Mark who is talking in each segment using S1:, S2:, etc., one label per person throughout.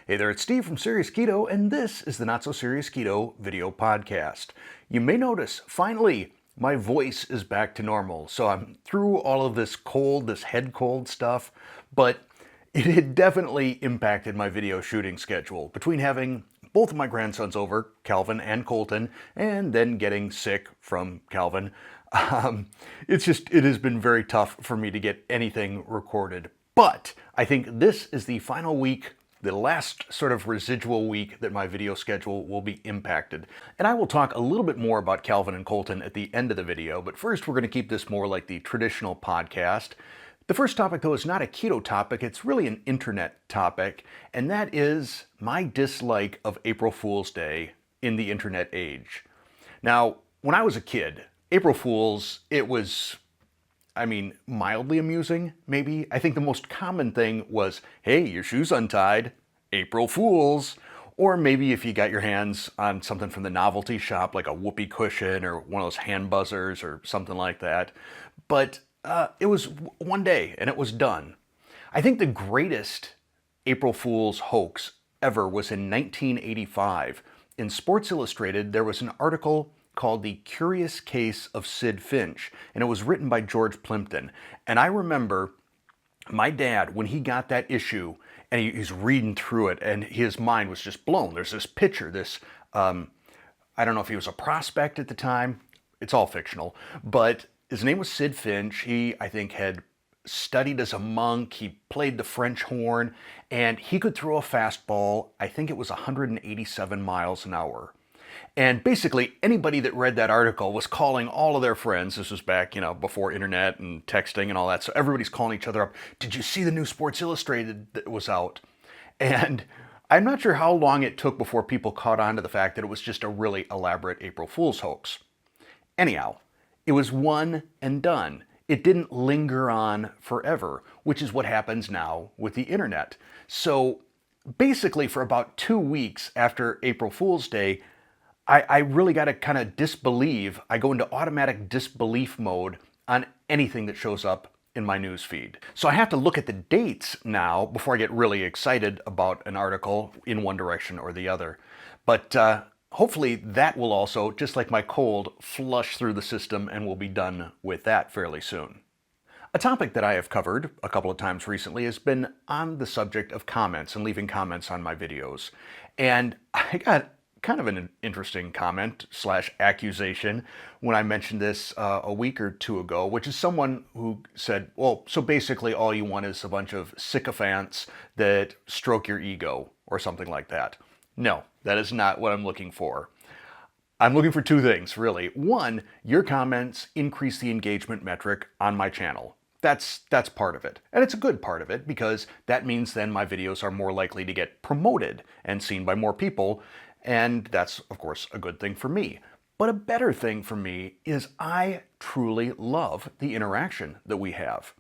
S1: Hey there, it's Steve from Serious Keto, and this is the Not So Serious Keto video podcast. You may notice, finally, my voice is back to normal. So I'm through all of this cold, this head cold stuff, but it had definitely impacted my video shooting schedule. Between having both of my grandsons over, Calvin and Colton, and then getting sick from Calvin, it has been very tough for me to get anything recorded. But I think this is the final week, the last sort of residual week that my video schedule will be impacted. And I will talk a little bit more about Calvin and Colton at the end of the video, but first we're going to keep this more like the traditional podcast. The first topic, though, is not a keto topic, it's really an internet topic, and that is my dislike of April Fool's Day in the internet age. Now, when I was a kid, April Fool's, it was, mildly amusing, maybe. I think the most common thing was, hey, your shoe's untied, April Fool's. Or maybe if you got your hands on something from the novelty shop, like a whoopee cushion or one of those hand buzzers or something like that. But it was one day and it was done. I think the greatest April Fool's hoax ever was in 1985. In Sports Illustrated, there was an article called The Curious Case of Sid Finch, and it was written by George Plimpton. And I remember my dad, when he got that issue, and he's reading through it, and his mind was just blown. There's this picture, I don't know if he was a prospect at the time, it's all fictional, but his name was Sid Finch. He, I think, had studied as a monk, he played the French horn, and he could throw a fastball, I think it was 187 miles an hour. And basically, anybody that read that article was calling all of their friends. This was back, before internet and texting and all that. So everybody's calling each other up. Did you see the new Sports Illustrated that was out? And I'm not sure how long it took before people caught on to the fact that it was just a really elaborate April Fool's hoax. Anyhow, it was one and done. It didn't linger on forever, which is what happens now with the internet. So basically, for about 2 weeks after April Fool's Day, I really got to kind of disbelieve. I go into automatic disbelief mode on anything that shows up in my news feed. So I have to look at the dates now before I get really excited about an article in one direction or the other. But hopefully that will also, just like my cold, flush through the system and we'll be done with that fairly soon. A topic that I have covered a couple of times recently has been on the subject of comments and leaving comments on my videos. And I got kind of an interesting comment / accusation when I mentioned this a week or two ago, which is someone who said, well, so basically all you want is a bunch of sycophants that stroke your ego or something like that. No, that is not what I'm looking for. I'm looking for two things, really. One, your comments increase the engagement metric on my channel. That's part of it. And it's a good part of it because that means then my videos are more likely to get promoted and seen by more people. And that's, of course, a good thing for me. But a better thing for me is I truly love the interaction that we have.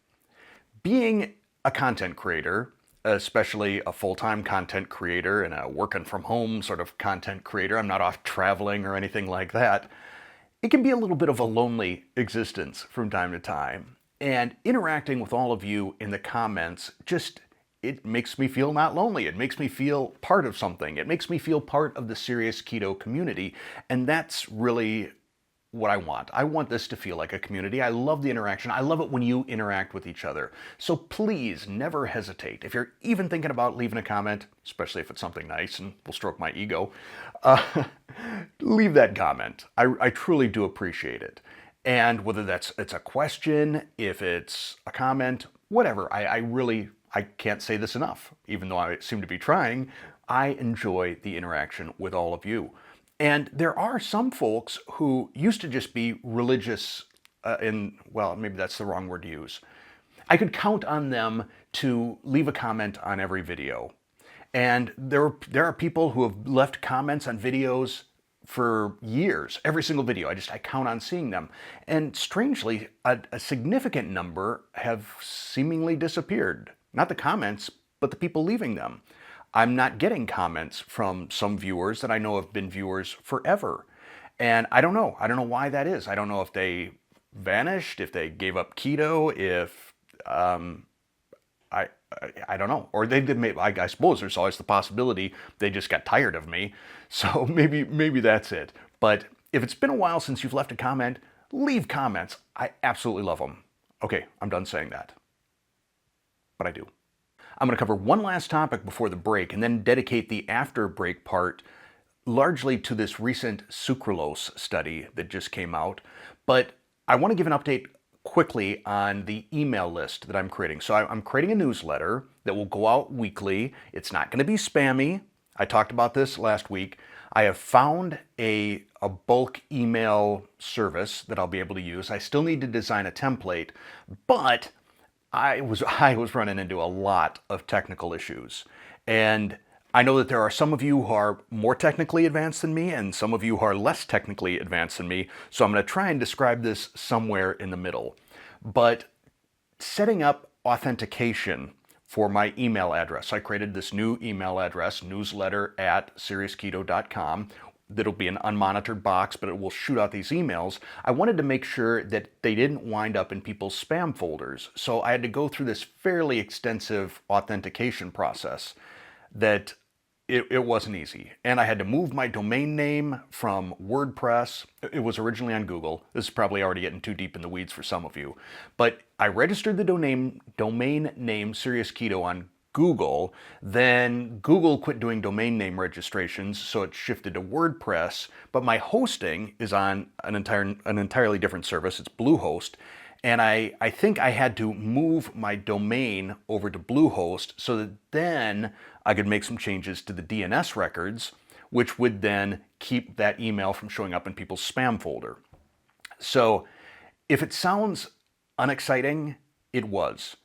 S1: Being a content creator, especially a full-time content creator and a working from home sort of content creator, I'm not off traveling or anything like that, it can be a little bit of a lonely existence from time to time. And interacting with all of you in the comments it makes me feel not lonely. It makes me feel part of something. It makes me feel part of the Serious Keto community. And that's really what I want. I want this to feel like a community. I love the interaction. I love it when you interact with each other. So please never hesitate. If you're even thinking about leaving a comment, especially if it's something nice and will stroke my ego, leave that comment. I truly do appreciate it. And whether it's a question, if it's a comment, whatever, I can't say this enough, even though I seem to be trying. I enjoy the interaction with all of you. And there are some folks who used to just be religious maybe that's the wrong word to use. I could count on them to leave a comment on every video. And there are people who have left comments on videos for years, every single video. I count on seeing them. And strangely, a significant number have seemingly disappeared. Not the comments, but the people leaving them. I'm not getting comments from some viewers that I know have been viewers forever. And I don't know. I don't know why that is. I don't know if they vanished, if they gave up keto, if I don't know. Or they did. Maybe, I suppose there's always the possibility they just got tired of me. So maybe that's it. But if it's been a while since you've left a comment, leave comments. I absolutely love them. Okay, I'm done saying that. But I do. I'm going to cover one last topic before the break and then dedicate the after break part largely to this recent sucralose study that just came out. But I want to give an update quickly on the email list that I'm creating. So I'm creating a newsletter that will go out weekly. It's not going to be spammy. I talked about this last week. I have found a bulk email service that I'll be able to use. I still need to design a template, but I was running into a lot of technical issues. And I know that there are some of you who are more technically advanced than me and some of you who are less technically advanced than me. So I'm going to try and describe this somewhere in the middle. But setting up authentication for my email address, I created this new email address, newsletter@seriousketo.com. That'll be an unmonitored box, but it will shoot out these emails. I wanted to make sure that they didn't wind up in people's spam folders. So I had to go through this fairly extensive authentication process that it wasn't easy. And I had to move my domain name from WordPress. It was originally on Google. This is probably already getting too deep in the weeds for some of you. But I registered the domain name Serious Keto on Google. Then Google quit doing domain name registrations, so it shifted to WordPress. But my hosting is on an entirely different service. It's Bluehost. And I think I had to move my domain over to Bluehost so that then I could make some changes to the DNS records, which would then keep that email from showing up in people's spam folder. So if it sounds unexciting, it was.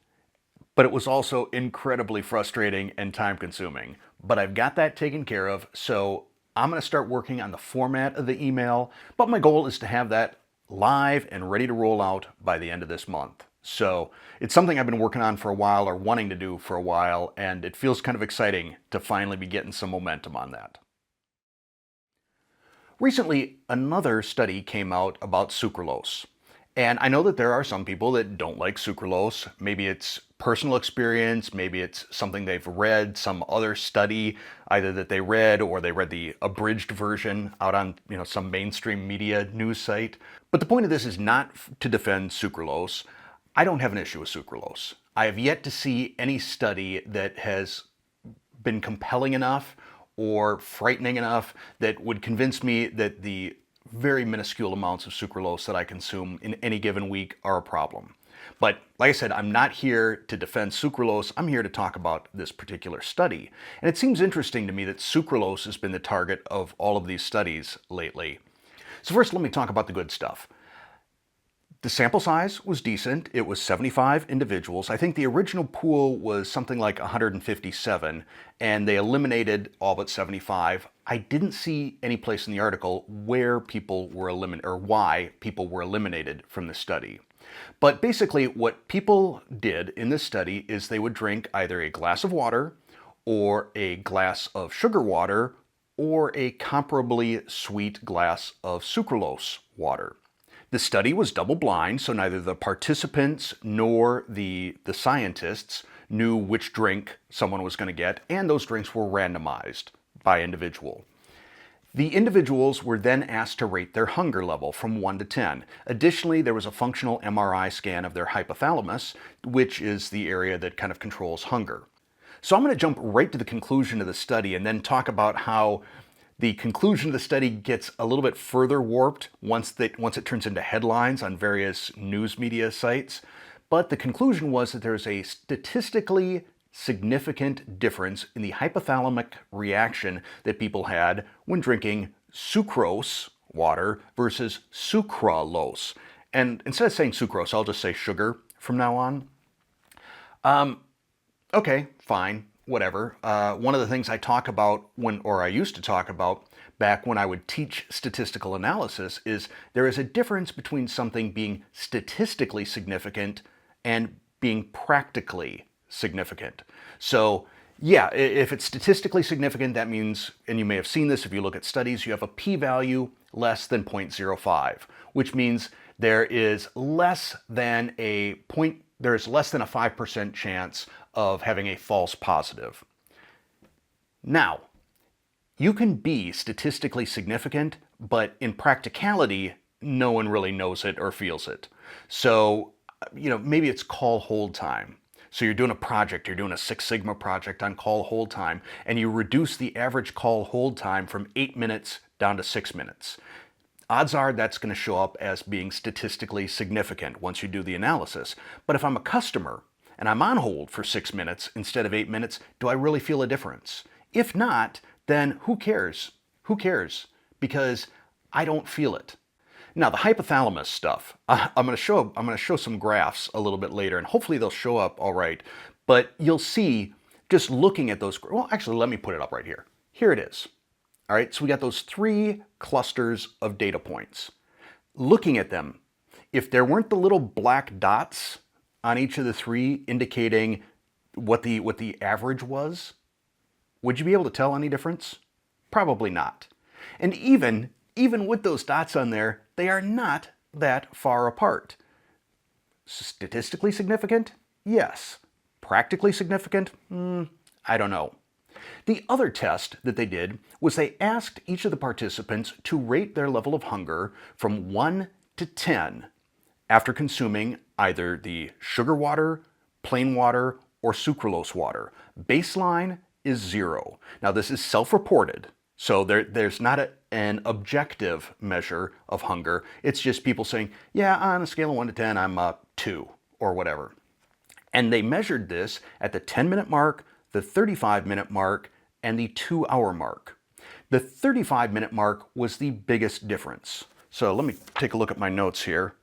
S1: But it was also incredibly frustrating and time consuming. But I've got that taken care of, so I'm going to start working on the format of the email. But my goal is to have that live and ready to roll out by the end of this month. So it's something I've been working on for a while or wanting to do for a while, and it feels kind of exciting to finally be getting some momentum on that. Recently, another study came out about sucralose. And I know that there are some people that don't like sucralose. Maybe it's personal experience, maybe it's something they've read, some other study, either that they read or they read the abridged version out on some mainstream media news site. But the point of this is not to defend sucralose. I don't have an issue with sucralose. I have yet to see any study that has been compelling enough or frightening enough that would convince me that the very minuscule amounts of sucralose that I consume in any given week are a problem. But like I said, I'm not here to defend sucralose. I'm here to talk about this particular study. And it seems interesting to me that sucralose has been the target of all of these studies lately. So first, let me talk about the good stuff. The sample size was decent. It was 75 individuals. I think the original pool was something like 157, and they eliminated all but 75. I didn't see any place in the article where people were eliminated or why people were eliminated from the study. But basically what people did in this study is they would drink either a glass of water or a glass of sugar water or a comparably sweet glass of sucralose water. The study was double-blind, so neither the participants nor the scientists knew which drink someone was going to get, and those drinks were randomized by individual. The individuals were then asked to rate their hunger level from 1 to 10. Additionally, there was a functional MRI scan of their hypothalamus, which is the area that kind of controls hunger. So I'm going to jump right to the conclusion of the study and then talk about how the conclusion of the study gets a little bit further warped once it turns into headlines on various news media sites. But the conclusion was that there's a statistically significant difference in the hypothalamic reaction that people had when drinking sucrose water versus sucralose. And instead of saying sucrose, I'll just say sugar from now on. Okay, fine. Whatever. One of the things I talk about I used to talk about back when I would teach statistical analysis is there is a difference between something being statistically significant and being practically significant. So yeah, if it's statistically significant, that means, and you may have seen this if you look at studies, you have a p-value less than 0.05, which means there is less than a there's less than a 5% chance of having a false positive. Now, you can be statistically significant, but in practicality, no one really knows it or feels it. So, maybe it's call hold time. So you're doing a project, you're doing a Six Sigma project on call hold time, and you reduce the average call hold time from 8 minutes down to 6 minutes. Odds are that's going to show up as being statistically significant once you do the analysis. But if I'm a customer and I'm on hold for 6 minutes instead of 8 minutes, do I really feel a difference? If not, then who cares? Who cares? Because I don't feel it. Now, the hypothalamus stuff, I'm going to show some graphs a little bit later, and hopefully they'll show up all right. But you'll see, just looking at those, well, actually, let me put it up right here. Here it is. All right, so we got those 3 clusters of data points. Looking at them, if there weren't the little black dots on each of the 3 indicating what the average was, would you be able to tell any difference? Probably not. And even with those dots on there, they are not that far apart. Statistically significant? Yes. Practically significant? I don't know. The other test that they did was they asked each of the participants to rate their level of hunger from 1 to 10 after consuming either the sugar water, plain water, or sucralose water. Baseline is 0. Now this is self-reported, so there's not an objective measure of hunger. It's just people saying, yeah, on a scale of 1 to 10, I'm 2 or whatever. And they measured this at the 10-minute mark, the 35-minute mark, and the 2-hour mark. The 35-minute mark was the biggest difference. So let me take a look at my notes here.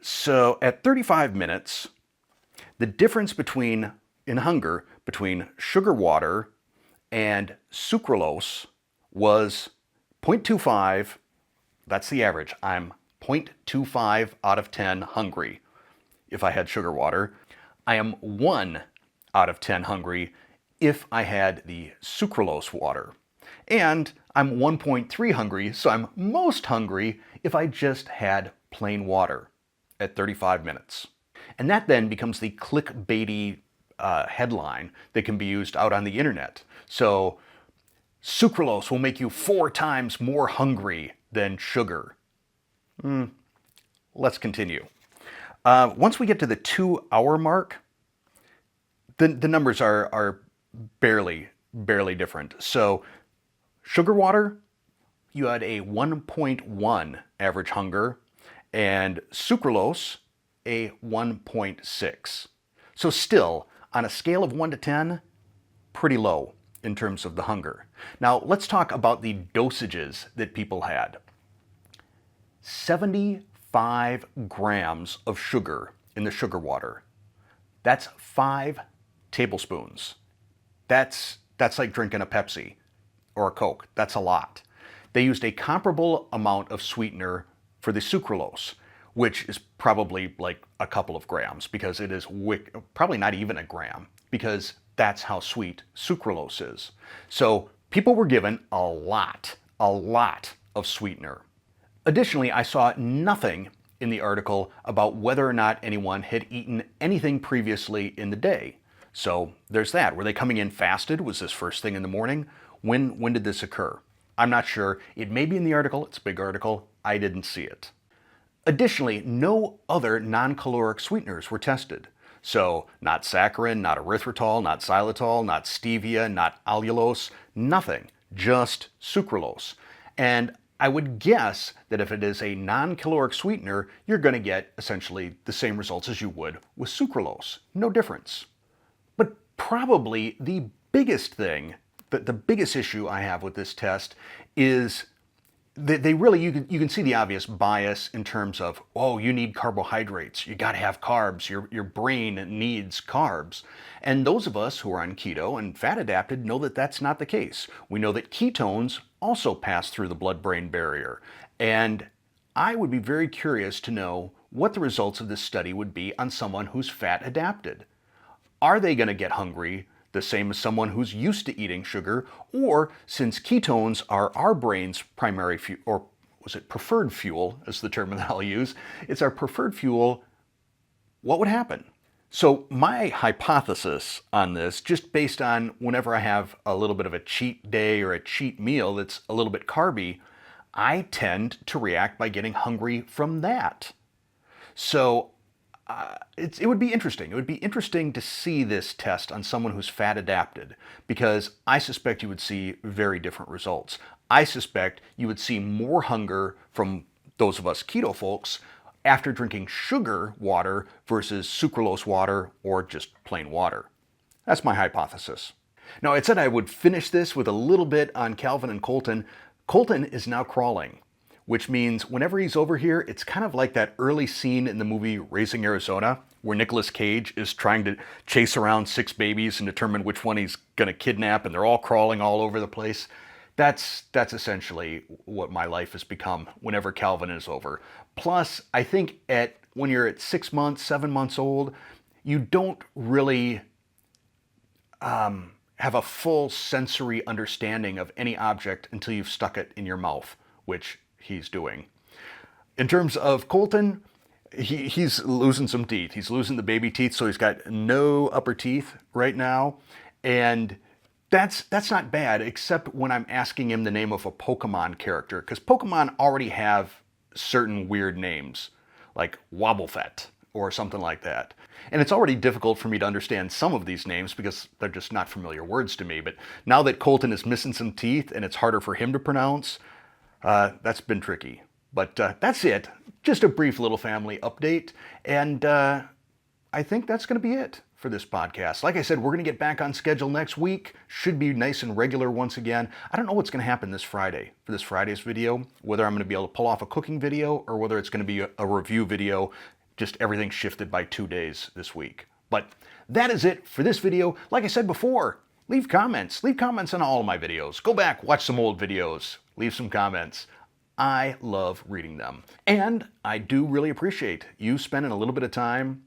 S1: So at 35 minutes, the difference in hunger between sugar water and sucralose was 0.25. That's the average. I'm 0.25 out of 10 hungry if I had sugar water. I am 1 out of 10 hungry if I had the sucralose water. And I'm 1.3 hungry, so I'm most hungry if I just had plain water at 35 minutes. And that then becomes the clickbaity headline that can be used out on the internet. So, sucralose will make you 4 times more hungry than sugar. Let's continue. Once we get to the 2-hour mark, the numbers are barely different. So, sugar water, you had a 1.1 average hunger, and sucralose, a 1.6. So still, on a scale of 1 to 10, pretty low in terms of the hunger. Now, let's talk about the dosages that people had. 75 grams of sugar in the sugar water. That's 5 tablespoons. That's like drinking a Pepsi or a Coke. That's a lot. They used a comparable amount of sweetener for the sucralose, which is probably like a couple of grams, because it is probably not even a gram, because that's how sweet sucralose is. So people were given a lot of sweetener. Additionally, I saw nothing in the article about whether or not anyone had eaten anything previously in the day. So there's that. Were they coming in fasted? Was this first thing in the morning? When did this occur? I'm not sure. It may be in the article. It's a big article. I didn't see it. Additionally, no other non-caloric sweeteners were tested. So not saccharin, not erythritol, not xylitol, not stevia, not allulose, nothing, just sucralose. And I would guess that if it is a non-caloric sweetener, you're going to get essentially the same results as you would with sucralose. No difference. But probably the biggest thing, the biggest issue I have with this test is they really, you can see the obvious bias in terms of, oh, you need carbohydrates, you got to have carbs, your brain needs carbs. And those of us who are on keto and fat adapted know that that's not the case. We know that ketones also pass through the blood-brain barrier. And I would be very curious to know what the results of this study would be on someone who's fat adapted. Are they going to get hungry the same as someone who's used to eating sugar? Or, since ketones are our brain's primary fuel, or was it preferred fuel is the term that I'll use, it's our preferred fuel, what would happen? So my hypothesis on this, just based on whenever I have a little bit of a cheat day or a cheat meal that's a little bit carby, I tend to react by getting hungry from that. So it would be interesting. It would be interesting to see this test on someone who's fat adapted, because I suspect you would see very different results. I suspect you would see more hunger from those of us keto folks after drinking sugar water versus sucralose water or just plain water. That's my hypothesis. Now, I said I would finish this with a little bit on Calvin and Colton. Colton is now crawling, which means whenever he's over here, it's kind of like that early scene in the movie Raising Arizona, where Nicolas Cage is trying to chase around 6 babies and determine which one he's going to kidnap, and they're all crawling all over the place. That's essentially what my life has become whenever Calvin is over. Plus, I think when you're at 6 months, 7 months old, you don't really have a full sensory understanding of any object until you've stuck it in your mouth, which he's doing. In terms of Colton, he's losing some teeth. He's losing the baby teeth, so he's got no upper teeth right now. And that's not bad, except when I'm asking him the name of a Pokemon character, because Pokemon already have certain weird names, like Wobbuffet or something like that. And it's already difficult for me to understand some of these names because they're just not familiar words to me. But now that Colton is missing some teeth and it's harder for him to pronounce, that's been tricky. But that's it. Just a brief little family update. And I think that's going to be it for this podcast. Like I said, we're going to get back on schedule next week. Should be nice and regular once again. I don't know what's going to happen this Friday for this Friday's video, whether I'm going to be able to pull off a cooking video or whether it's going to be a review video. Just everything shifted by 2 days this week. But that is it for this video. Like I said before, leave comments. Leave comments on all of my videos. Go back, watch some old videos. Leave some comments. I love reading them. And I do really appreciate you spending a little bit of time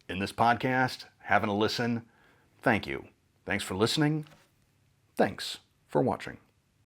S1: in this podcast, having a listen. Thank you. Thanks for listening. Thanks for watching.